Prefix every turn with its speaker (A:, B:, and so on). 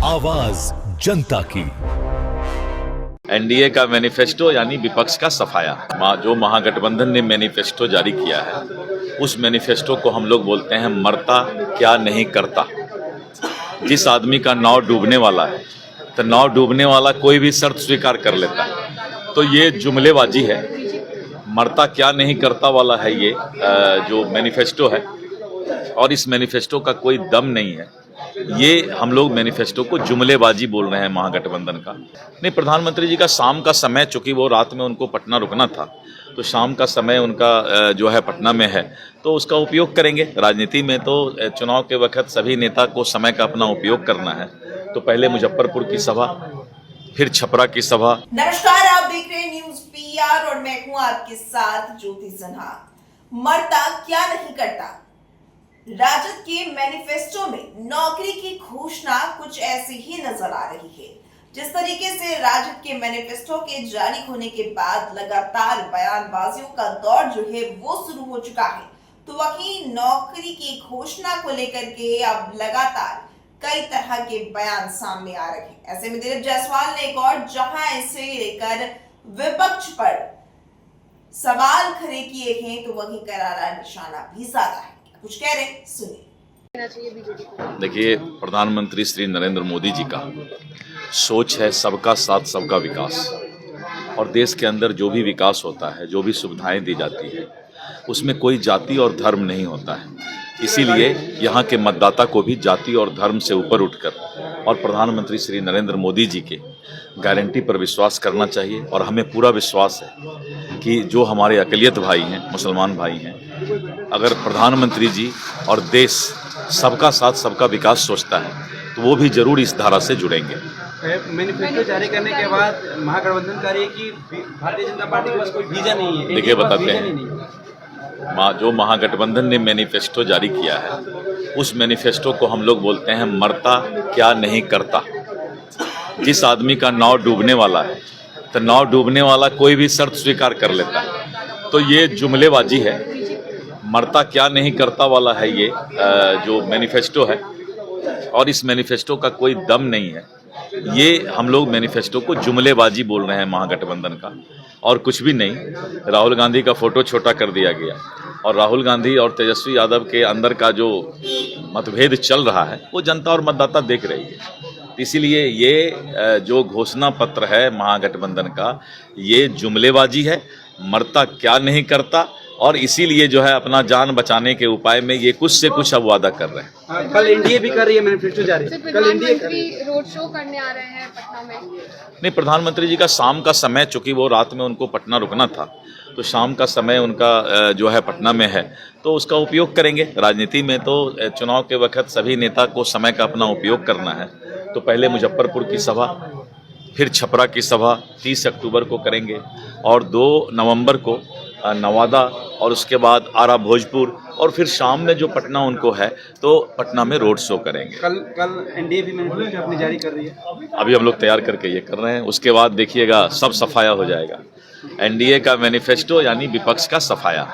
A: आवाज जनता की।
B: एनडीए का मैनिफेस्टो यानी विपक्ष का सफाया। जो महागठबंधन ने मैनिफेस्टो जारी किया है, उस मैनिफेस्टो को हम लोग बोलते हैं मरता क्या नहीं करता। जिस आदमी का नाव डूबने वाला है, तो नाव डूबने वाला कोई भी शर्त स्वीकार कर लेता है। तो ये जुमलेबाजी है, मरता क्या नहीं करता वाला है ये जो मैनिफेस्टो है। और इस मैनिफेस्टो का कोई दम नहीं है। ये हम लोग मैनिफेस्टो को जुमलेबाजी बोल रहे हैं महागठबंधन का। नहीं, प्रधानमंत्री जी का शाम का समय, चूंकि वो रात में उनको पटना रुकना था, तो शाम का समय उनका जो है पटना में है, तो उसका उपयोग करेंगे। राजनीति में तो चुनाव के वक्त सभी नेता को समय का अपना उपयोग करना है। तो पहले मुजफ्फरपुर की सभा, फिर छपरा की सभा।
C: नमस्कार, आप देख रहे हैं न्यूज पीआर और मैं हूं आपके साथ ज्योति सिन्हा। मरता क्या नहीं करता। राजद के मैनिफेस्टो में नौकरी की घोषणा कुछ ऐसी ही नजर आ रही है। जिस तरीके से राजद के मैनिफेस्टो के जारी होने के बाद लगातार बयानबाजियों का दौर जो है वो शुरू हो चुका है, तो वहीं नौकरी की घोषणा को लेकर के अब लगातार कई तरह के बयान सामने आ रहे हैं। ऐसे में दिलीप जायसवाल ने एक और जहां इसे लेकर विपक्ष पर सवाल खड़े किए हैं, तो वहीं करारा निशाना भी साधा है। कुछ कह रहे, सुनिए।
B: देखिए, प्रधानमंत्री श्री नरेंद्र मोदी जी का सोच है सबका साथ सबका विकास। और देश के अंदर जो भी विकास होता है, जो भी सुविधाएं दी जाती है, उसमें कोई जाति और धर्म नहीं होता है। इसीलिए यहाँ के मतदाता को भी जाति और धर्म से ऊपर उठकर और प्रधानमंत्री श्री नरेंद्र मोदी जी के गारंटी पर विश्वास करना चाहिए। और हमें पूरा विश्वास है कि जो हमारे अक़लियत भाई हैं, मुसलमान भाई हैं, अगर प्रधानमंत्री जी और देश सबका साथ सबका विकास सोचता है, तो वो भी जरूर इस धारा से जुड़ेंगे।
D: मैनिफेस्टो जारी करने के बाद महागठबंधन कह रही है कि भारतीय जनता पार्टी के पास कोई वीजा नहीं है।
B: देखिए, बताते हैं, जो महागठबंधन ने मैनिफेस्टो जारी किया है, उस मैनिफेस्टो को हम लोग बोलते हैं मरता क्या नहीं करता। जिस आदमी का नाव डूबने वाला है, तो नाव डूबने वाला कोई भी शर्त स्वीकार कर लेता है। तो ये जुमलेबाजी है, मरता क्या नहीं करता वाला है ये जो मैनिफेस्टो है। और इस मैनिफेस्टो का कोई दम नहीं है। ये हम लोग मैनिफेस्टो को जुमलेबाजी बोल रहे हैं महागठबंधन का, और कुछ भी नहीं। राहुल गांधी का फोटो छोटा कर दिया गया, और राहुल गांधी और तेजस्वी यादव के अंदर का जो मतभेद चल रहा है, वो जनता और मतदाता देख रही है। इसीलिए ये जो घोषणा पत्र है महागठबंधन का, ये जुमलेबाजी है, मरता क्या नहीं करता। और इसीलिए जो है अपना जान बचाने के उपाय में ये कुछ से कुछ अब वादा कर रहे हैं।
D: कल एनडीए भी कर रही है मैनिफेस्टो जारी।
E: कल एनडीए रोड शो करने आ रहे हैं पटना में।
B: नहीं, प्रधानमंत्री जी का शाम का समय, चूंकि वो रात में उनको पटना रुकना था, तो शाम का समय उनका जो है पटना में है, तो उसका उपयोग करेंगे। राजनीति में तो चुनाव के वक्त सभी नेता को समय का अपना उपयोग करना है। तो पहले मुजफ्फरपुर की सभा, फिर छपरा की सभा 30 अक्टूबर को करेंगे, और 2 नवंबर को नवादा, और उसके बाद आरा भोजपुर, और फिर शाम में जो पटना उनको है, तो पटना में रोड शो करेंगे।
D: कल एनडीए भी मैनिफेस्टो अपनी जारी कर रही है।
B: अभी हम लोग तैयार करके ये कर रहे हैं। उसके बाद देखिएगा सब सफाया हो जाएगा। एनडीए का मैनिफेस्टो यानी विपक्ष का सफाया।